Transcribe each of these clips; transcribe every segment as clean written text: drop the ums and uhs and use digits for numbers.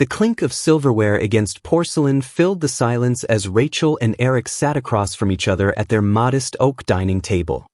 The clink of silverware against porcelain filled the silence as Rachel and Eric sat across from each other at their modest oak dining table.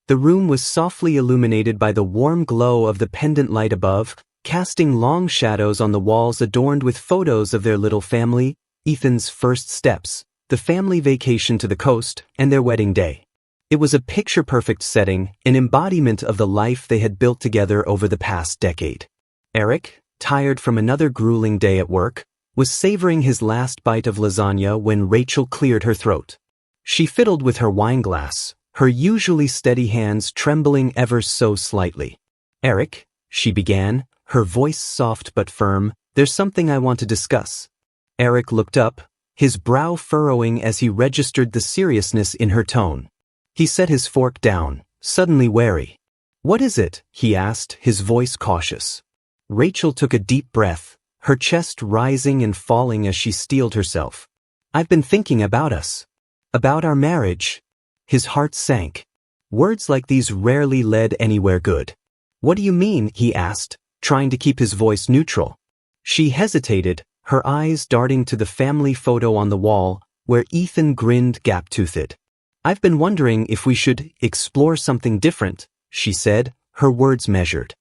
The room was softly illuminated by the warm glow of the pendant light above, casting long shadows on the walls adorned with photos of their little family, Ethan's first steps, the family vacation to the coast, and their wedding day. It was a picture-perfect setting, an embodiment of the life they had built together over the past decade. Eric, tired from another grueling day at work, was savoring his last bite of lasagna when Rachel cleared her throat. She fiddled with her wine glass, her usually steady hands trembling ever so slightly. "Eric," she began, her voice soft but firm, "there's something I want to discuss." Eric looked up, his brow furrowing as he registered the seriousness in her tone. He set his fork down, suddenly wary. "What is it?" he asked, his voice cautious. Rachel took a deep breath, her chest rising and falling as she steeled herself. "I've been thinking about us. About our marriage." His heart sank. Words like these rarely led anywhere good. "What do you mean?" he asked, trying to keep his voice neutral. She hesitated, her eyes darting to the family photo on the wall, where Ethan grinned gap-toothed. "I've been wondering if we should explore something different," she said, her words measured.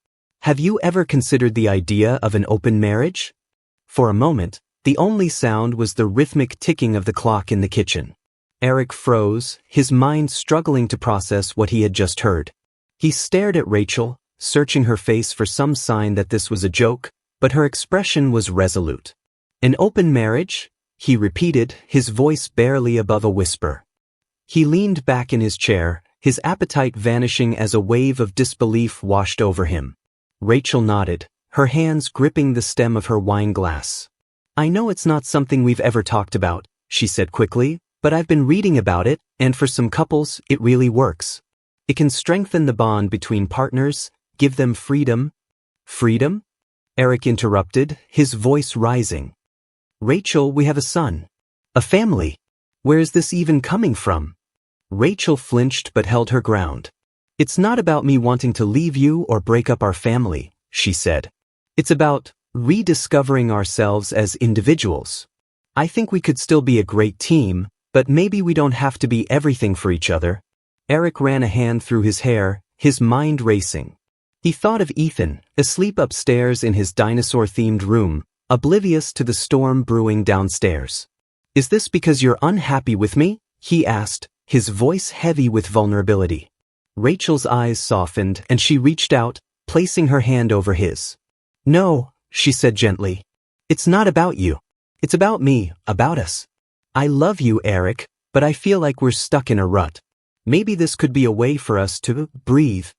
"Have you ever considered the idea of an open marriage?" For a moment, the only sound was the rhythmic ticking of the clock in the kitchen. Eric froze, his mind struggling to process what he had just heard. He stared at Rachel, searching her face for some sign that this was a joke, but her expression was resolute. "An open marriage?" he repeated, his voice barely above a whisper. He leaned back in his chair, his appetite vanishing as a wave of disbelief washed over him. Rachel nodded, her hands gripping the stem of her wine glass. "I know it's not something we've ever talked about," she said quickly, "but I've been reading about it, and for some couples, it really works. It can strengthen the bond between partners, give them freedom." "Freedom?" Eric interrupted, his voice rising. "Rachel, we have a son. A family. Where is this even coming from?" Rachel flinched but held her ground. "It's not about me wanting to leave you or break up our family," she said. "It's about rediscovering ourselves as individuals. I think we could still be a great team, but maybe we don't have to be everything for each other." Eric ran a hand through his hair, his mind racing. He thought of Ethan, asleep upstairs in his dinosaur-themed room, oblivious to the storm brewing downstairs. "Is this because you're unhappy with me?" he asked, his voice heavy with vulnerability. Rachel's eyes softened and she reached out, placing her hand over his. "No," she said gently. "It's not about you. It's about me, about us. I love you, Eric, but I feel like we're stuck in a rut. Maybe this could be a way for us to breathe."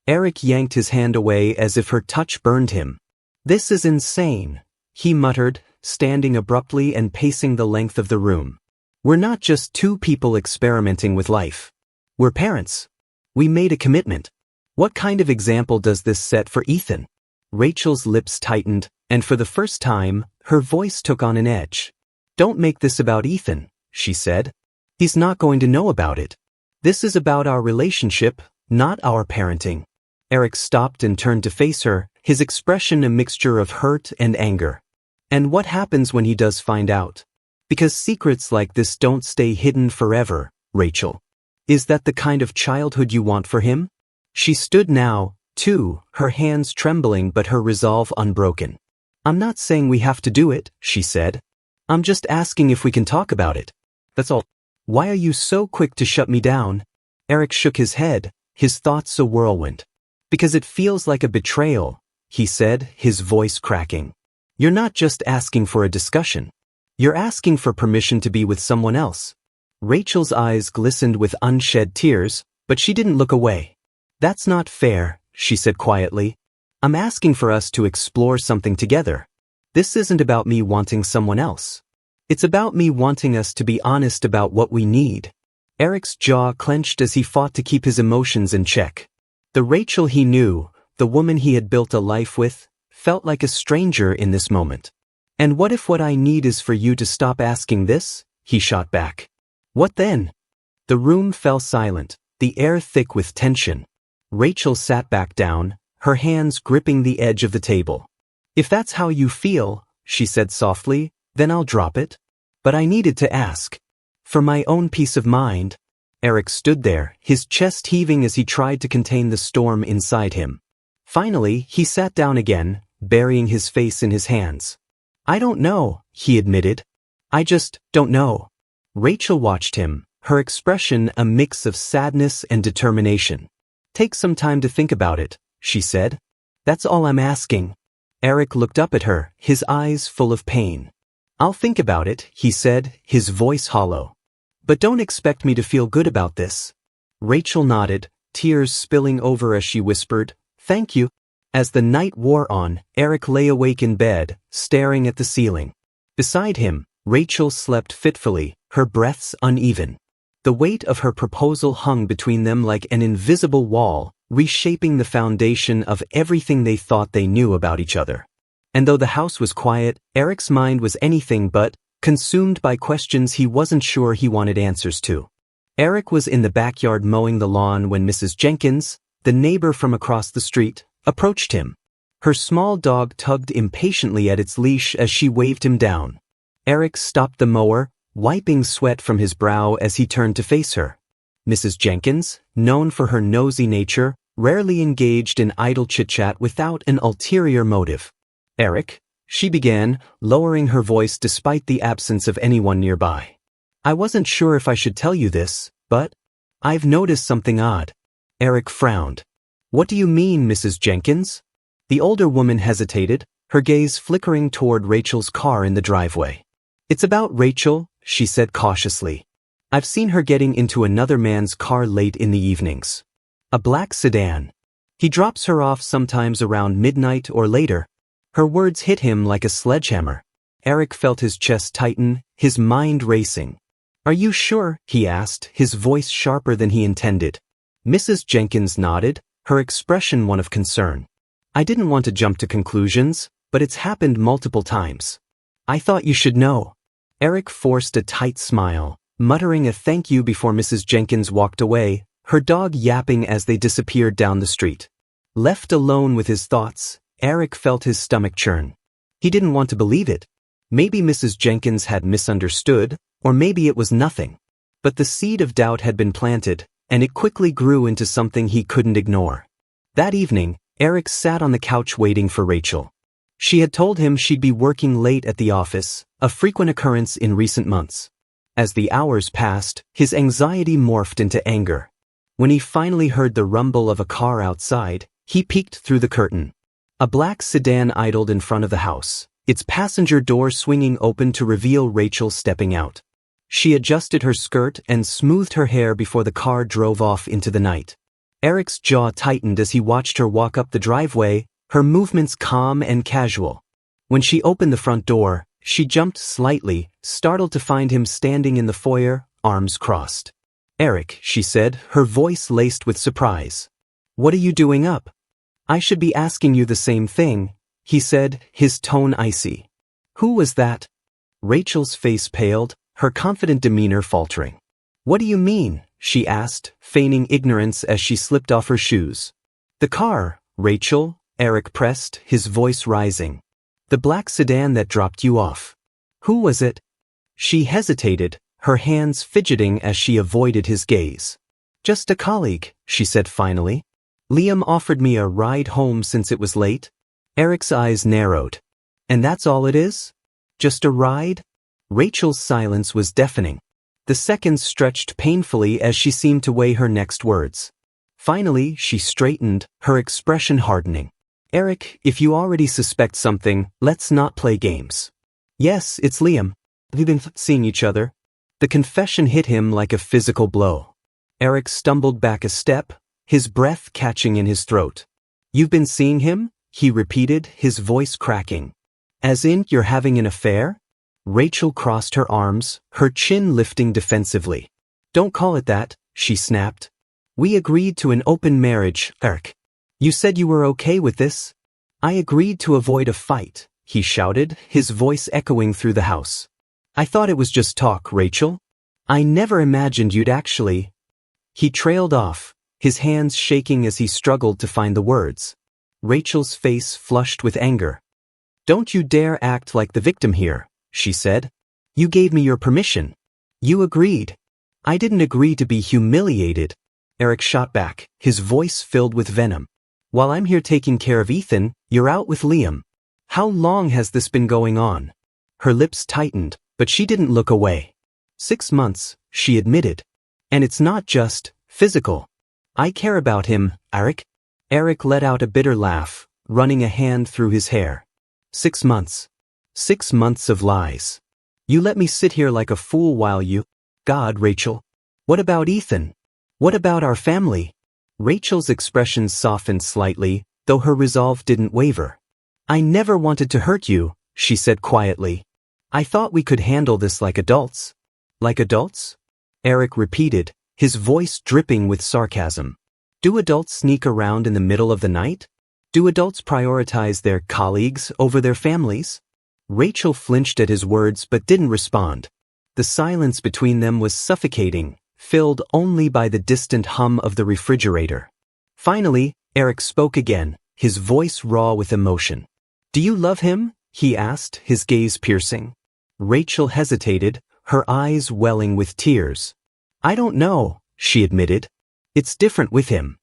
Eric yanked his hand away as if her touch burned him. "This is insane," he muttered, standing abruptly and pacing the length of the room. "We're not just two people experimenting with life. We're parents. We made a commitment. What kind of example does this set for Ethan?" Rachel's lips tightened, and for the first time, her voice took on an edge. "Don't make this about Ethan," she said. "He's not going to know about it. This is about our relationship, not our parenting." Eric stopped and turned to face her, his expression a mixture of hurt and anger. "And what happens when he does find out? Because secrets like this don't stay hidden forever, Rachel. Is that the kind of childhood you want for him?" She stood now, too, her hands trembling but her resolve unbroken. "I'm not saying we have to do it," she said. "I'm just asking if we can talk about it. That's all." "Why are you so quick to shut me down?" Eric shook his head, his thoughts a whirlwind. "Because it feels like a betrayal," he said, his voice cracking. "You're not just asking for a discussion. You're asking for permission to be with someone else." Rachel's eyes glistened with unshed tears, but she didn't look away. "That's not fair," she said quietly. "I'm asking for us to explore something together. This isn't about me wanting someone else. It's about me wanting us to be honest about what we need." Eric's jaw clenched as he fought to keep his emotions in check. The Rachel he knew, the woman he had built a life with, felt like a stranger in this moment. "And what if what I need is for you to stop asking this?" he shot back. "What then?" The room fell silent, the air thick with tension. Rachel sat back down, her hands gripping the edge of the table. "If that's how you feel," she said softly, then I'll drop it. But I needed to ask. For my own peace of mind. Eric stood there, his chest heaving as he tried to contain the storm inside him. Finally, he sat down again, burying his face in his hands. I don't know, he admitted. I just don't know. Rachel watched him, her expression a mix of sadness and determination. Take some time to think about it, she said. That's all I'm asking. Eric looked up at her, his eyes full of pain. I'll think about it, he said, his voice hollow. But don't expect me to feel good about this. Rachel nodded, tears spilling over as she whispered, Thank you. As the night wore on, Eric lay awake in bed, staring at the ceiling. Beside him, Rachel slept fitfully, her breaths uneven. The weight of her proposal hung between them like an invisible wall, reshaping the foundation of everything they thought they knew about each other. And though the house was quiet, Eric's mind was anything but consumed by questions he wasn't sure he wanted answers to. Eric was in the backyard mowing the lawn when Mrs. Jenkins, the neighbor from across the street, approached him. Her small dog tugged impatiently at its leash as she waved him down. Eric stopped the mower, wiping sweat from his brow as he turned to face her. Mrs. Jenkins, known for her nosy nature, rarely engaged in idle chit-chat without an ulterior motive. Eric, she began, lowering her voice despite the absence of anyone nearby. I wasn't sure if I should tell you this, but I've noticed something odd. Eric frowned. What do you mean, Mrs. Jenkins? The older woman hesitated, her gaze flickering toward Rachel's car in the driveway. It's about Rachel, she said cautiously. I've seen her getting into another man's car late in the evenings. A black sedan. He drops her off sometimes around midnight or later. Her words hit him like a sledgehammer. Eric felt his chest tighten, his mind racing. Are you sure? He asked, his voice sharper than he intended. Mrs. Jenkins nodded, her expression one of concern. I didn't want to jump to conclusions, but it's happened multiple times. I thought you should know. Eric forced a tight smile, muttering a thank you before Mrs. Jenkins walked away, her dog yapping as they disappeared down the street. Left alone with his thoughts, Eric felt his stomach churn. He didn't want to believe it. Maybe Mrs. Jenkins had misunderstood, or maybe it was nothing. But the seed of doubt had been planted, and it quickly grew into something he couldn't ignore. That evening, Eric sat on the couch waiting for Rachel. She had told him she'd be working late at the office, a frequent occurrence in recent months. As the hours passed, his anxiety morphed into anger. When he finally heard the rumble of a car outside, he peeked through the curtain. A black sedan idled in front of the house, its passenger door swinging open to reveal Rachel stepping out. She adjusted her skirt and smoothed her hair before the car drove off into the night. Eric's jaw tightened as he watched her walk up the driveway, her movements calm and casual. When she opened the front door, she jumped slightly, startled to find him standing in the foyer, arms crossed. Eric, she said, her voice laced with surprise. What are you doing up? I should be asking you the same thing, he said, his tone icy. Who was that? Rachel's face paled, her confident demeanor faltering. What do you mean? She asked, feigning ignorance as she slipped off her shoes. The car, Rachel, Eric pressed, his voice rising. The black sedan that dropped you off. Who was it? She hesitated, her hands fidgeting as she avoided his gaze. Just a colleague, she said finally. Liam offered me a ride home since it was late. Eric's eyes narrowed. And that's all it is? Just a ride? Rachel's silence was deafening. The seconds stretched painfully as she seemed to weigh her next words. Finally, she straightened, her expression hardening. Eric, if you already suspect something, let's not play games. Yes, it's Liam. We've been seeing each other. The confession hit him like a physical blow. Eric stumbled back a step, his breath catching in his throat. You've been seeing him? He repeated, his voice cracking. As in, you're having an affair? Rachel crossed her arms, her chin lifting defensively. Don't call it that, she snapped. We agreed to an open marriage, Eric. You said you were okay with this? I agreed to avoid a fight, he shouted, his voice echoing through the house. I thought it was just talk, Rachel. I never imagined you'd actually. He trailed off, his hands shaking as he struggled to find the words. Rachel's face flushed with anger. Don't you dare act like the victim here, she said. You gave me your permission. You agreed. I didn't agree to be humiliated. Eric shot back, his voice filled with venom. While I'm here taking care of Ethan, you're out with Liam. How long has this been going on? Her lips tightened, but she didn't look away. 6 months, she admitted. And it's not just physical. I care about him, Eric. Eric let out a bitter laugh, running a hand through his hair. 6 months. 6 months of lies. You let me sit here like a fool while you... God, Rachel. What about Ethan? What about our family? Rachel's expression softened slightly, though her resolve didn't waver. I never wanted to hurt you, she said quietly. I thought we could handle this like adults. Like adults? Eric repeated, his voice dripping with sarcasm. Do adults sneak around in the middle of the night? Do adults prioritize their colleagues over their families? Rachel flinched at his words but didn't respond. The silence between them was suffocating, filled only by the distant hum of the refrigerator. Finally, Eric spoke again, his voice raw with emotion. Do you love him? He asked, his gaze piercing. Rachel hesitated, her eyes welling with tears. I don't know, she admitted. It's different with him.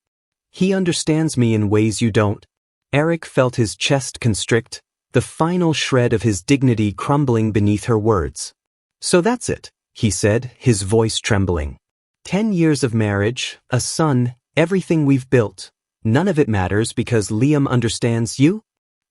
He understands me in ways you don't. Eric felt his chest constrict, the final shred of his dignity crumbling beneath her words. So that's it, he said, his voice trembling. 10 years of marriage, a son, everything we've built. None of it matters because Liam understands you?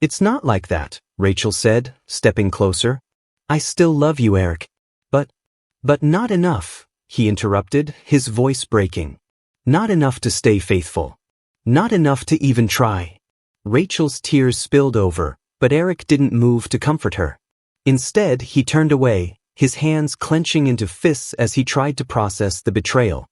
It's not like that, Rachel said, stepping closer. I still love you, Eric. But not enough, he interrupted, his voice breaking. Not enough to stay faithful. Not enough to even try. Rachel's tears spilled over, but Eric didn't move to comfort her. Instead, he turned away, his hands clenching into fists as he tried to process the betrayal.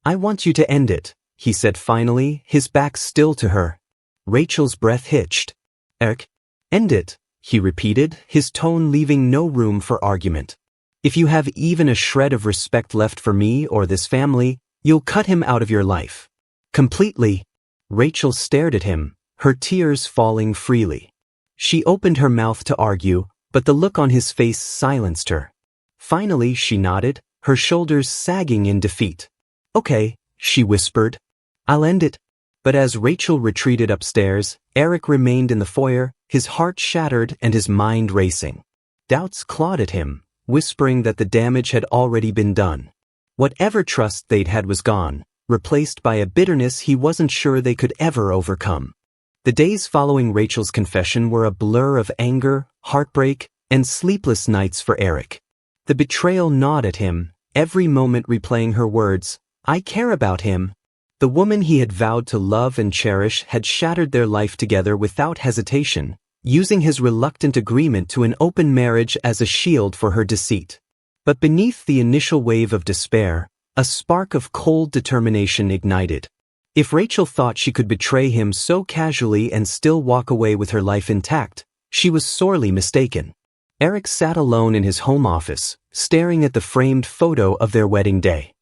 I want you to end it, he said finally, his back still to her. Rachel's breath hitched. Eric, end it, he repeated, his tone leaving no room for argument. If you have even a shred of respect left for me or this family, you'll cut him out of your life. Completely. Rachel stared at him, her tears falling freely. She opened her mouth to argue, but the look on his face silenced her. Finally, she nodded, her shoulders sagging in defeat. Okay, she whispered. I'll end it. But as Rachel retreated upstairs, Eric remained in the foyer, his heart shattered and his mind racing. Doubts clawed at him, whispering that the damage had already been done. Whatever trust they'd had was gone, replaced by a bitterness he wasn't sure they could ever overcome. The days following Rachel's confession were a blur of anger, heartbreak, and sleepless nights for Eric. The betrayal gnawed at him, every moment replaying her words, I care about him. The woman he had vowed to love and cherish had shattered their life together without hesitation, using his reluctant agreement to an open marriage as a shield for her deceit. But beneath the initial wave of despair, a spark of cold determination ignited. If Rachel thought she could betray him so casually and still walk away with her life intact, she was sorely mistaken. Eric sat alone in his home office, staring at the framed photo of their wedding day.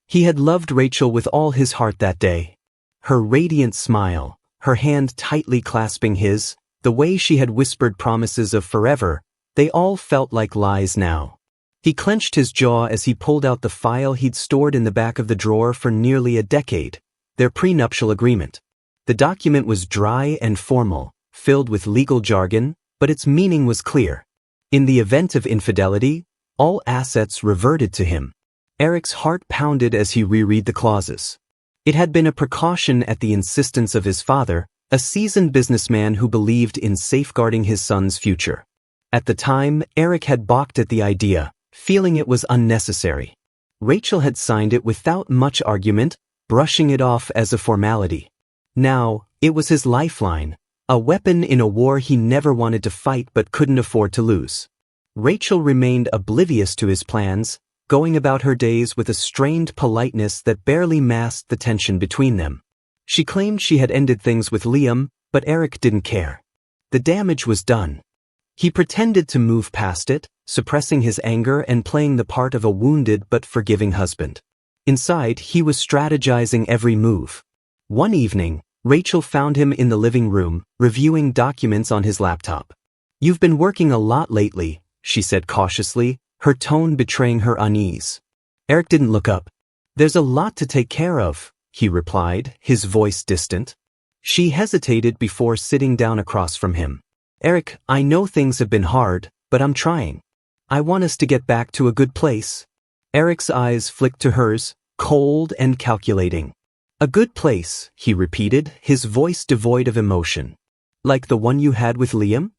He had loved Rachel with all his heart that day. Her radiant smile, her hand tightly clasping his, the way she had whispered promises of forever, they all felt like lies now. He clenched his jaw as he pulled out the file he'd stored in the back of the drawer for nearly a decade, their prenuptial agreement. The document was dry and formal, filled with legal jargon, but its meaning was clear. In the event of infidelity, all assets reverted to him. Eric's heart pounded as he reread the clauses. It had been a precaution at the insistence of his father, a seasoned businessman who believed in safeguarding his son's future. At the time, Eric had balked at the idea, feeling it was unnecessary. Rachel had signed it without much argument, brushing it off as a formality. Now, it was his lifeline, a weapon in a war he never wanted to fight but couldn't afford to lose. Rachel remained oblivious to his plans, going about her days with a strained politeness that barely masked the tension between them. She claimed she had ended things with Liam, but Eric didn't care. The damage was done. He pretended to move past it, suppressing his anger and playing the part of a wounded but forgiving husband. Inside, he was strategizing every move. One evening, Rachel found him in the living room, reviewing documents on his laptop. You've been working a lot lately, she said cautiously, her tone betraying her unease. Eric didn't look up. There's a lot to take care of, he replied, his voice distant. She hesitated before sitting down across from him. Eric, I know things have been hard, but I'm trying. I want us to get back to a good place. Eric's eyes flicked to hers, cold and calculating. A good place, he repeated, his voice devoid of emotion. Like the one you had with Liam?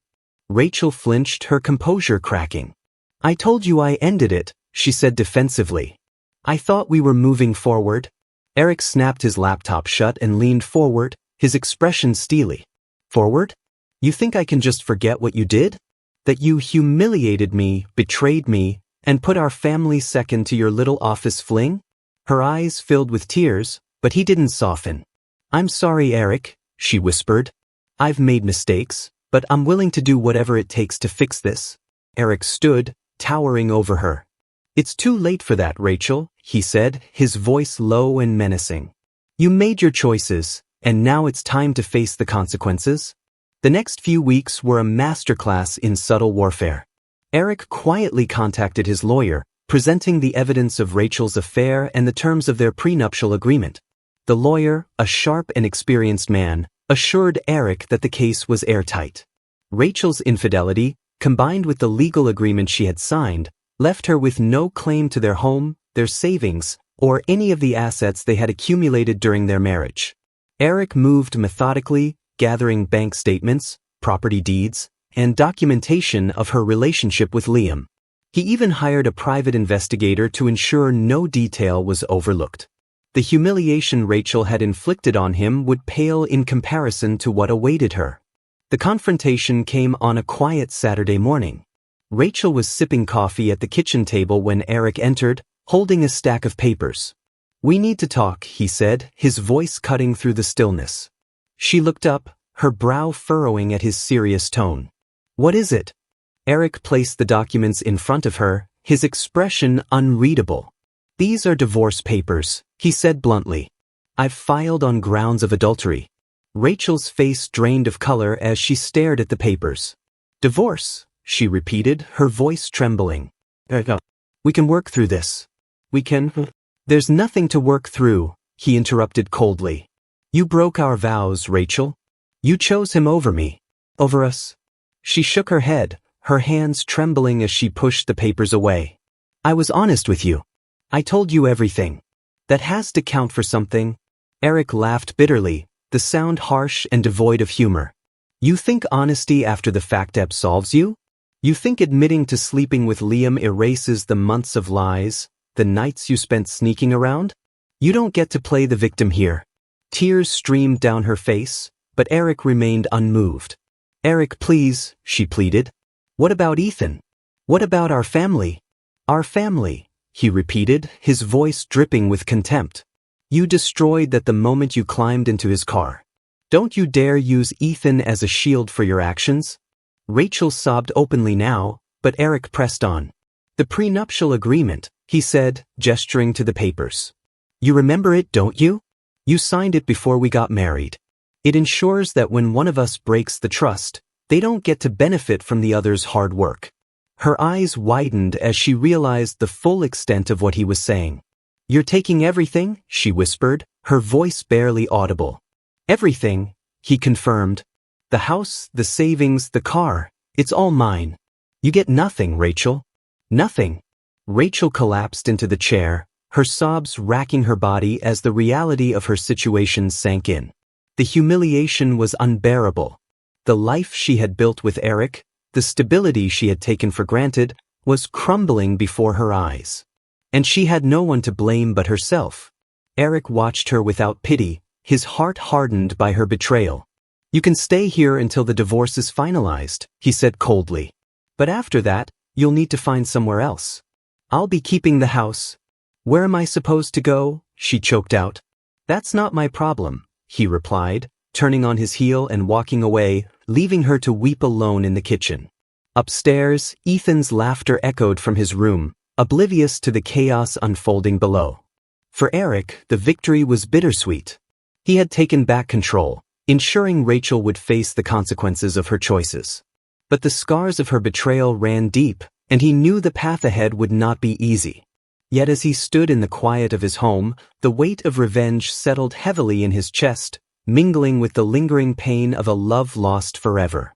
Rachel flinched, her composure cracking. I told you I ended it, she said defensively. I thought we were moving forward. Eric snapped his laptop shut and leaned forward, his expression steely. Forward? You think I can just forget what you did? That you humiliated me, betrayed me, and put our family second to your little office fling? Her eyes filled with tears, but he didn't soften. I'm sorry, Eric, she whispered. I've made mistakes, but I'm willing to do whatever it takes to fix this. Eric stood, towering over her. It's too late for that, Rachel, he said, his voice low and menacing. You made your choices, and now it's time to face the consequences. The next few weeks were a masterclass in subtle warfare. Eric quietly contacted his lawyer, presenting the evidence of Rachel's affair and the terms of their prenuptial agreement. The lawyer, a sharp and experienced man, assured Eric that the case was airtight. Rachel's infidelity, combined with the legal agreement she had signed, left her with no claim to their home, their savings, or any of the assets they had accumulated during their marriage. Eric moved methodically, gathering bank statements, property deeds, and documentation of her relationship with Liam. He even hired a private investigator to ensure no detail was overlooked. The humiliation Rachel had inflicted on him would pale in comparison to what awaited her. The confrontation came on a quiet Saturday morning. Rachel was sipping coffee at the kitchen table when Eric entered, holding a stack of papers. We need to talk, he said, his voice cutting through the stillness. She looked up, her brow furrowing at his serious tone. What is it? Eric placed the documents in front of her, his expression unreadable. These are divorce papers, he said bluntly. I've filed on grounds of adultery. Rachel's face drained of color as she stared at the papers. Divorce, she repeated, her voice trembling. We can work through this. We can. There's nothing to work through, he interrupted coldly. You broke our vows, Rachel. You chose him over me. Over us. She shook her head, her hands trembling as she pushed the papers away. I was honest with you. I told you everything. That has to count for something. Eric laughed bitterly, the sound harsh and devoid of humor. You think honesty after the fact absolves you? You think admitting to sleeping with Liam erases the months of lies, the nights you spent sneaking around? You don't get to play the victim here. Tears streamed down her face, but Eric remained unmoved. Eric, please, she pleaded. What about Ethan? What about our family? Our family, he repeated, his voice dripping with contempt. You destroyed that the moment you climbed into his car. Don't you dare use Ethan as a shield for your actions. Rachel sobbed openly now, but Eric pressed on. The prenuptial agreement, he said, gesturing to the papers. You remember it, don't you? You signed it before we got married. It ensures that when one of us breaks the trust, they don't get to benefit from the other's hard work. Her eyes widened as she realized the full extent of what he was saying. You're taking everything, she whispered, her voice barely audible. Everything, he confirmed. The house, the savings, the car, it's all mine. You get nothing, Rachel. Nothing. Rachel collapsed into the chair, her sobs racking her body as the reality of her situation sank in. The humiliation was unbearable. The life she had built with Eric, the stability she had taken for granted, was crumbling before her eyes. And she had no one to blame but herself. Eric watched her without pity, his heart hardened by her betrayal. You can stay here until the divorce is finalized, he said coldly. But after that, you'll need to find somewhere else. I'll be keeping the house. Where am I supposed to go? She choked out. That's not my problem, he replied, turning on his heel and walking away, leaving her to weep alone in the kitchen. Upstairs, Ethan's laughter echoed from his room, oblivious to the chaos unfolding below. For Eric, the victory was bittersweet. He had taken back control, ensuring Rachel would face the consequences of her choices. But the scars of her betrayal ran deep, and he knew the path ahead would not be easy. Yet as he stood in the quiet of his home, the weight of revenge settled heavily in his chest, mingling with the lingering pain of a love lost forever.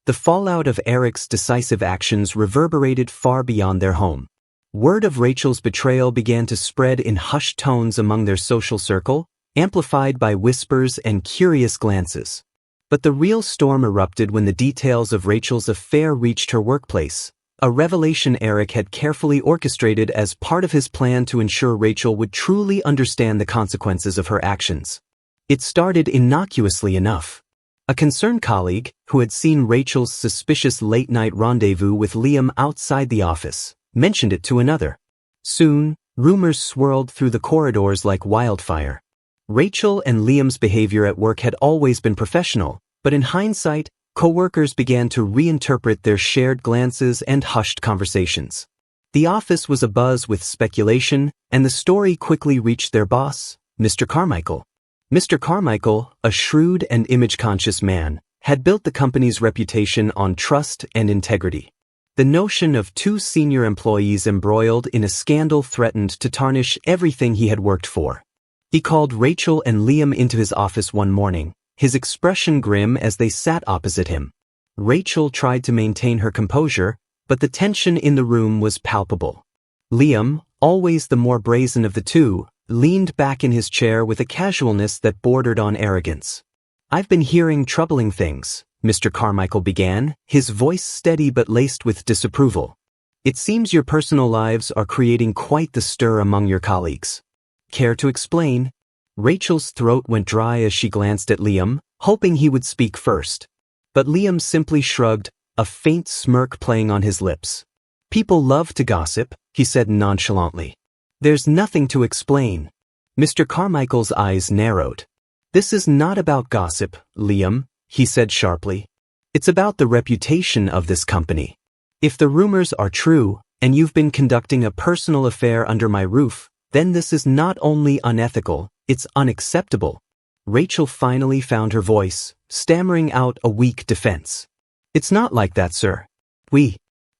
The fallout of Eric's decisive actions reverberated far beyond their home. Word of Rachel's betrayal began to spread in hushed tones among their social circle, amplified by whispers and curious glances. But the real storm erupted when the details of Rachel's affair reached her workplace, a revelation Eric had carefully orchestrated as part of his plan to ensure Rachel would truly understand the consequences of her actions. It started innocuously enough. A concerned colleague, who had seen Rachel's suspicious late-night rendezvous with Liam outside the office, mentioned it to another. Soon, rumors swirled through the corridors like wildfire. Rachel and Liam's behavior at work had always been professional, but in hindsight, coworkers began to reinterpret their shared glances and hushed conversations. The office was abuzz with speculation, and the story quickly reached their boss, Mr. Carmichael. Mr. Carmichael, a shrewd and image-conscious man, had built the company's reputation on trust and integrity. The notion of two senior employees embroiled in a scandal threatened to tarnish everything he had worked for. He called Rachel and Liam into his office one morning, his expression grim as they sat opposite him. Rachel tried to maintain her composure, but the tension in the room was palpable. Liam, always the more brazen of the two, leaned back in his chair with a casualness that bordered on arrogance. "I've been hearing troubling things," Mr. Carmichael began, his voice steady but laced with disapproval. "It seems your personal lives are creating quite the stir among your colleagues. Care to explain?" Rachel's throat went dry as she glanced at Liam, hoping he would speak first. But Liam simply shrugged, a faint smirk playing on his lips. "People love to gossip," he said nonchalantly. "There's nothing to explain." Mr. Carmichael's eyes narrowed. "This is not about gossip, Liam," he said sharply. "It's about the reputation of this company. If the rumors are true, and you've been conducting a personal affair under my roof, then this is not only unethical, it's unacceptable." Rachel finally found her voice, stammering out a weak defense. "It's not like that, sir.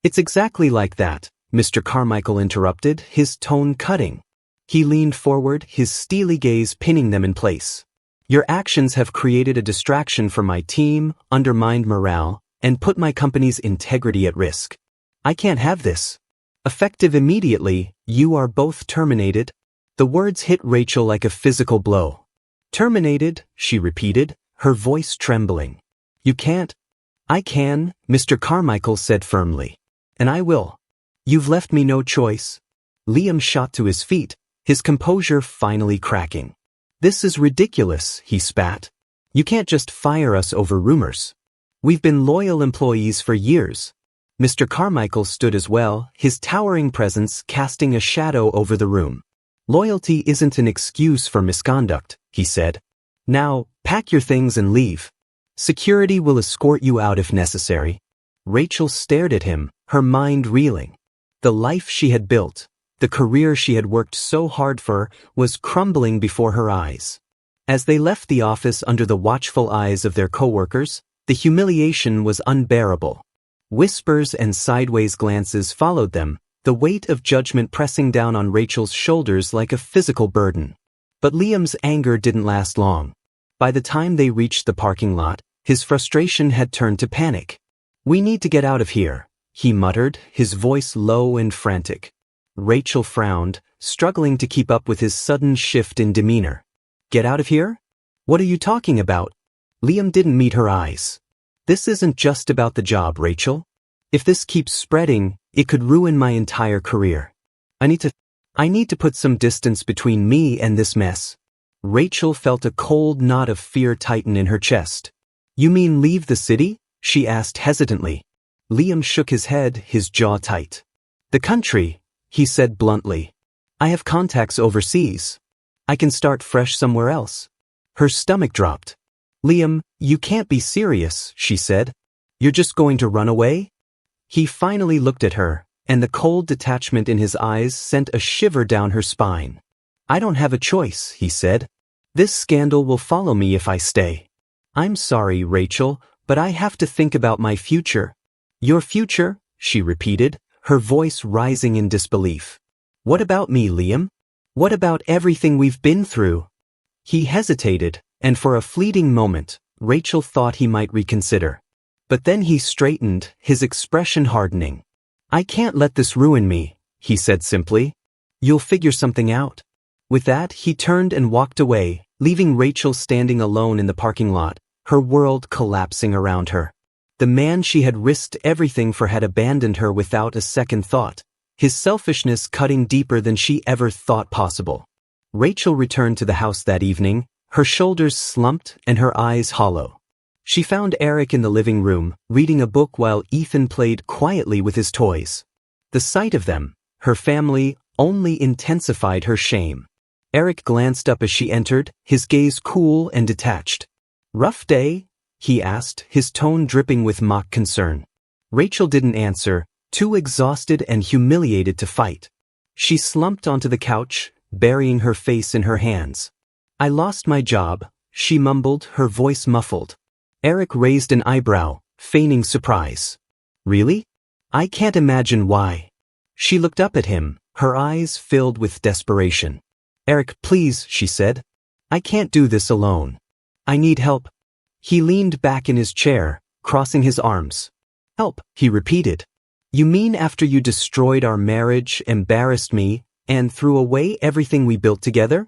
It's exactly like that," Mr. Carmichael interrupted, his tone cutting. He leaned forward, his steely gaze pinning them in place. "Your actions have created a distraction for my team, undermined morale, and put my company's integrity at risk. I can't have this. Effective immediately, you are both terminated." The words hit Rachel like a physical blow. "Terminated," she repeated, her voice trembling. "You can't." "I can," Mr. Carmichael said firmly. "And I will. You've left me no choice." Liam shot to his feet, his composure finally cracking. "This is ridiculous," he spat. "You can't just fire us over rumors. We've been loyal employees for years." Mr. Carmichael stood as well, his towering presence casting a shadow over the room. "Loyalty isn't an excuse for misconduct," he said. "Now, pack your things and leave. Security will escort you out if necessary." Rachel stared at him, her mind reeling. The life she had built, the career she had worked so hard for, was crumbling before her eyes. As they left the office under the watchful eyes of their coworkers, the humiliation was unbearable. Whispers and sideways glances followed them, the weight of judgment pressing down on Rachel's shoulders like a physical burden. But Liam's anger didn't last long. By the time they reached the parking lot, his frustration had turned to panic. "We need to get out of here," he muttered, his voice low and frantic. Rachel frowned, struggling to keep up with his sudden shift in demeanor. "Get out of here? What are you talking about?" Liam didn't meet her eyes. "This isn't just about the job, Rachel. If this keeps spreading, it could ruin my entire career. I need to put some distance between me and this mess." Rachel felt a cold knot of fear tighten in her chest. "You mean leave the city?" she asked hesitantly. Liam shook his head, his jaw tight. "The country," he said bluntly. "I have contacts overseas. I can start fresh somewhere else." Her stomach dropped. "Liam, you can't be serious," she said. "You're just going to run away?" He finally looked at her, and the cold detachment in his eyes sent a shiver down her spine. "I don't have a choice," he said. "This scandal will follow me if I stay. I'm sorry, Rachel, but I have to think about my future." Your future? She repeated, her voice rising in disbelief. What about me, Liam? What about everything we've been through? He hesitated, and for a fleeting moment, Rachel thought he might reconsider. But then he straightened, his expression hardening. I can't let this ruin me, he said simply. You'll figure something out. With that, he turned and walked away, leaving Rachel standing alone in the parking lot, her world collapsing around her. The man she had risked everything for had abandoned her without a second thought, his selfishness cutting deeper than she ever thought possible. Rachel returned to the house that evening, her shoulders slumped and her eyes hollow. She found Eric in the living room, reading a book while Ethan played quietly with his toys. The sight of them, her family, only intensified her shame. Eric glanced up as she entered, his gaze cool and detached. Rough day? He asked, his tone dripping with mock concern. Rachel didn't answer, too exhausted and humiliated to fight. She slumped onto the couch, burying her face in her hands. I lost my job, she mumbled, her voice muffled. Eric raised an eyebrow, feigning surprise. Really? I can't imagine why. She looked up at him, her eyes filled with desperation. Eric, please, she said. I can't do this alone. I need help. He leaned back in his chair, crossing his arms. Help, he repeated. You mean after you destroyed our marriage, embarrassed me, and threw away everything we built together?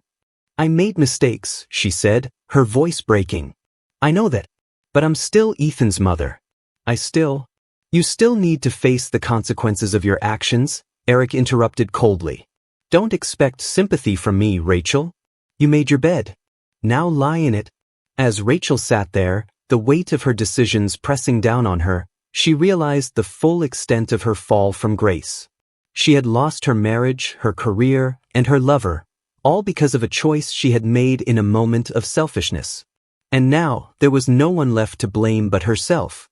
I made mistakes, she said, her voice breaking. I know that. But I'm still Ethan's mother. You still need to face the consequences of your actions, Eric interrupted coldly. Don't expect sympathy from me, Rachel. You made your bed. Now lie in it. As Rachel sat there, the weight of her decisions pressing down on her, she realized the full extent of her fall from grace. She had lost her marriage, her career, and her lover, all because of a choice she had made in a moment of selfishness. And now, there was no one left to blame but herself.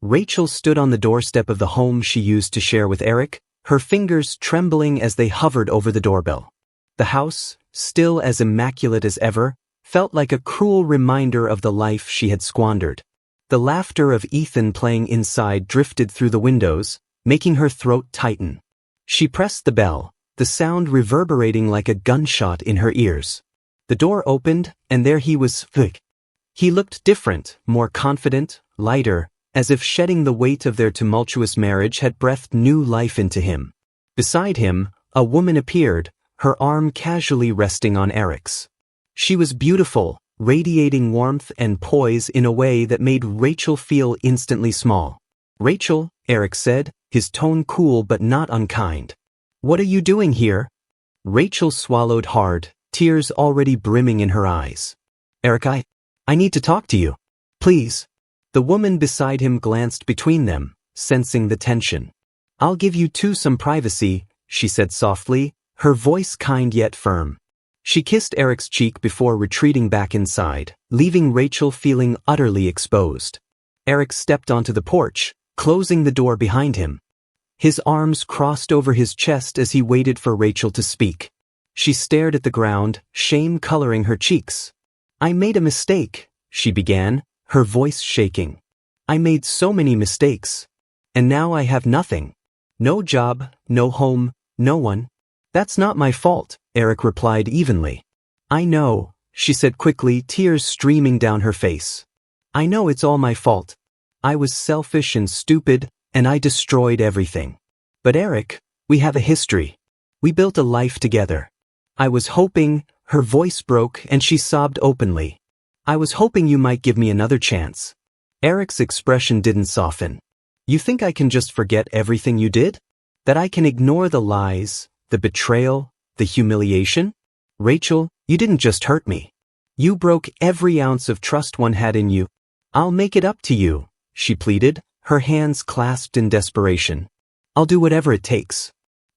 Rachel stood on the doorstep of the home she used to share with Eric, her fingers trembling as they hovered over the doorbell. The house, still as immaculate as ever, felt like a cruel reminder of the life she had squandered. The laughter of Ethan playing inside drifted through the windows, making her throat tighten. She pressed the bell, the sound reverberating like a gunshot in her ears. The door opened, and there he was. He looked different, more confident, lighter, as if shedding the weight of their tumultuous marriage had breathed new life into him. Beside him, a woman appeared, her arm casually resting on Eric's. She was beautiful, radiating warmth and poise in a way that made Rachel feel instantly small. Rachel, Eric said, his tone cool but not unkind. What are you doing here? Rachel swallowed hard, tears already brimming in her eyes. Eric, I need to talk to you. Please. The woman beside him glanced between them, sensing the tension. I'll give you two some privacy, she said softly, her voice kind yet firm. She kissed Eric's cheek before retreating back inside, leaving Rachel feeling utterly exposed. Eric stepped onto the porch, closing the door behind him. His arms crossed over his chest as he waited for Rachel to speak. She stared at the ground, shame coloring her cheeks. I made a mistake, she began, her voice shaking. I made so many mistakes. And now I have nothing. No job, no home, no one. That's not my fault, Eric replied evenly. I know, she said quickly, tears streaming down her face. I know it's all my fault. I was selfish and stupid, and I destroyed everything. But Eric, we have a history. We built a life together. I was hoping, her voice broke and she sobbed openly. I was hoping you might give me another chance. Eric's expression didn't soften. You think I can just forget everything you did? That I can ignore the lies, the betrayal, the humiliation? Rachel, you didn't just hurt me. You broke every ounce of trust one had in you. I'll make it up to you, she pleaded, her hands clasped in desperation. I'll do whatever it takes.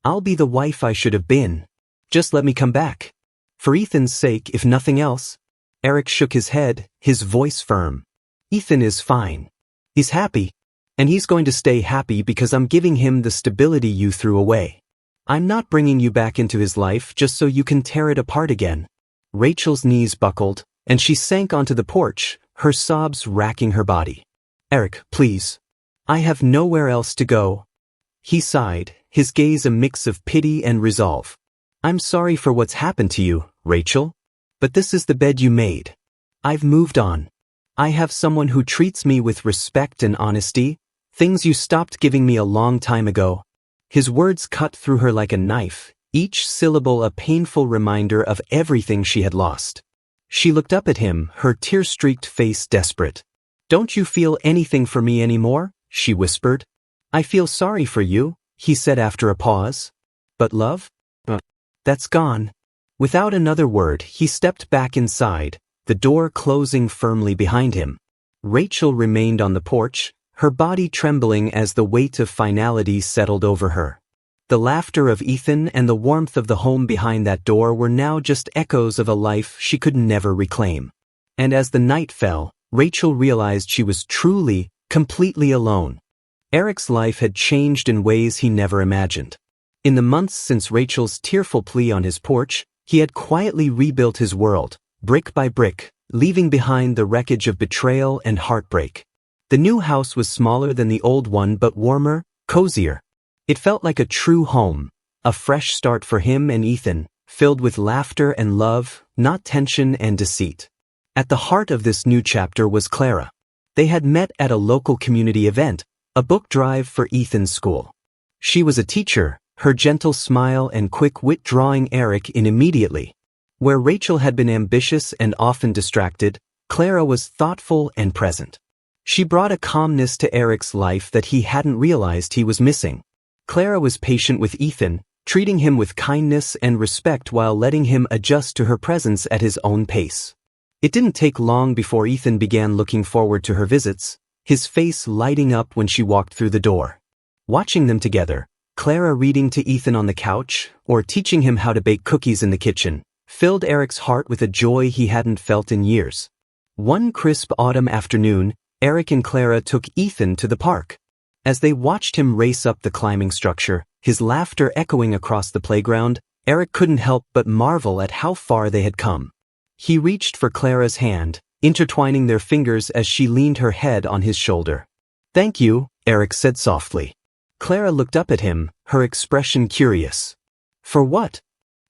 I'll be the wife I should have been. Just let me come back. For Ethan's sake, if nothing else. Eric shook his head, his voice firm. Ethan is fine. He's happy. And he's going to stay happy because I'm giving him the stability you threw away. I'm not bringing you back into his life just so you can tear it apart again. Rachel's knees buckled, and she sank onto the porch, her sobs racking her body. Eric, please. I have nowhere else to go. He sighed, his gaze a mix of pity and resolve. I'm sorry for what's happened to you, Rachel. But this is the bed you made. I've moved on. I have someone who treats me with respect and honesty, things you stopped giving me a long time ago. His words cut through her like a knife, each syllable a painful reminder of everything she had lost. She looked up at him, her tear-streaked face desperate. Don't you feel anything for me anymore? She whispered. I feel sorry for you, he said after a pause. But love? That's gone. Without another word, he stepped back inside, the door closing firmly behind him. Rachel remained on the porch, her body trembling as the weight of finality settled over her. The laughter of Ethan and the warmth of the home behind that door were now just echoes of a life she could never reclaim. And as the night fell, Rachel realized she was truly, completely alone. Eric's life had changed in ways he never imagined. In the months since Rachel's tearful plea on his porch, he had quietly rebuilt his world, brick by brick, leaving behind the wreckage of betrayal and heartbreak. The new house was smaller than the old one but warmer, cozier. It felt like a true home, a fresh start for him and Ethan, filled with laughter and love, not tension and deceit. At the heart of this new chapter was Clara. They had met at a local community event, a book drive for Ethan's school. She was a teacher, her gentle smile and quick wit drawing Eric in immediately. Where Rachel had been ambitious and often distracted, Clara was thoughtful and present. She brought a calmness to Eric's life that he hadn't realized he was missing. Clara was patient with Ethan, treating him with kindness and respect while letting him adjust to her presence at his own pace. It didn't take long before Ethan began looking forward to her visits, his face lighting up when she walked through the door. Watching them together, Clara reading to Ethan on the couch, or teaching him how to bake cookies in the kitchen, filled Eric's heart with a joy he hadn't felt in years. One crisp autumn afternoon, Eric and Clara took Ethan to the park. As they watched him race up the climbing structure, his laughter echoing across the playground, Eric couldn't help but marvel at how far they had come. He reached for Clara's hand, intertwining their fingers as she leaned her head on his shoulder. Thank you, Eric said softly. Clara looked up at him, her expression curious. For what?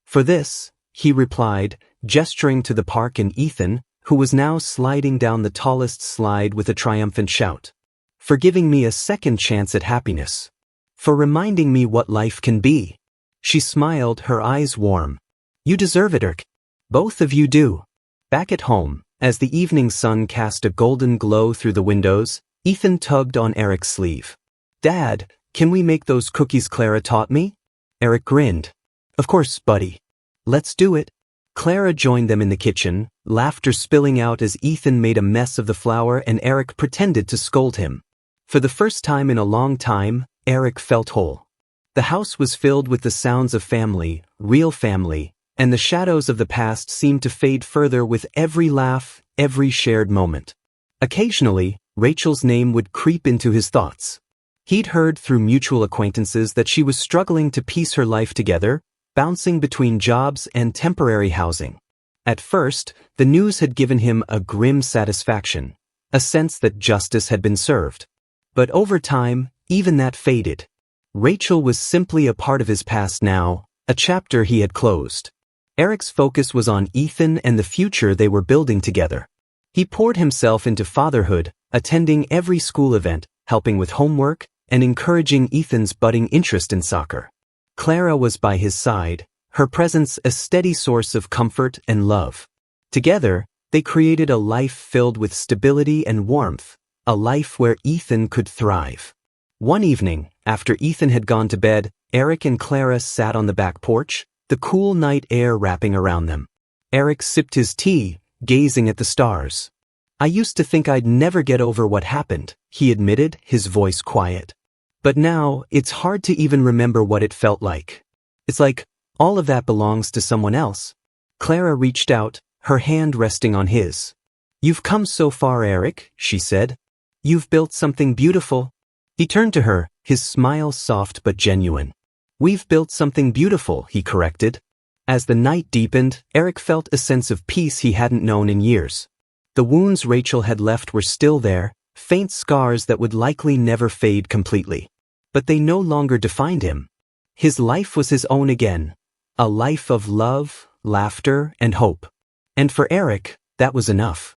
For this, he replied, gesturing to the park and Ethan, who was now sliding down the tallest slide with a triumphant shout. For giving me a second chance at happiness. For reminding me what life can be. She smiled, her eyes warm. You deserve it, Eric. Both of you do. Back at home, as the evening sun cast a golden glow through the windows, Ethan tugged on Eric's sleeve. Dad, can we make those cookies Clara taught me? Eric grinned. Of course, buddy. Let's do it. Clara joined them in the kitchen, laughter spilling out as Ethan made a mess of the flour and Eric pretended to scold him. For the first time in a long time, Eric felt whole. The house was filled with the sounds of family, real family, and the shadows of the past seemed to fade further with every laugh, every shared moment. Occasionally, Rachel's name would creep into his thoughts. He'd heard through mutual acquaintances that she was struggling to piece her life together, bouncing between jobs and temporary housing. At first, the news had given him a grim satisfaction, a sense that justice had been served. But over time, even that faded. Rachel was simply a part of his past now, a chapter he had closed. Eric's focus was on Ethan and the future they were building together. He poured himself into fatherhood, attending every school event, helping with homework, and encouraging Ethan's budding interest in soccer. Clara was by his side, her presence a steady source of comfort and love. Together, they created a life filled with stability and warmth, a life where Ethan could thrive. One evening, after Ethan had gone to bed, Eric and Clara sat on the back porch, the cool night air wrapping around them. Eric sipped his tea, gazing at the stars. I used to think I'd never get over what happened, he admitted, his voice quiet. But now, it's hard to even remember what it felt like. It's like, all of that belongs to someone else. Clara reached out, her hand resting on his. You've come so far, Eric, she said. You've built something beautiful. He turned to her, his smile soft but genuine. We've built something beautiful, he corrected. As the night deepened, Eric felt a sense of peace he hadn't known in years. The wounds Rachel had left were still there, faint scars that would likely never fade completely. But they no longer defined him. His life was his own again, a life of love, laughter, and hope. And for Eric, that was enough.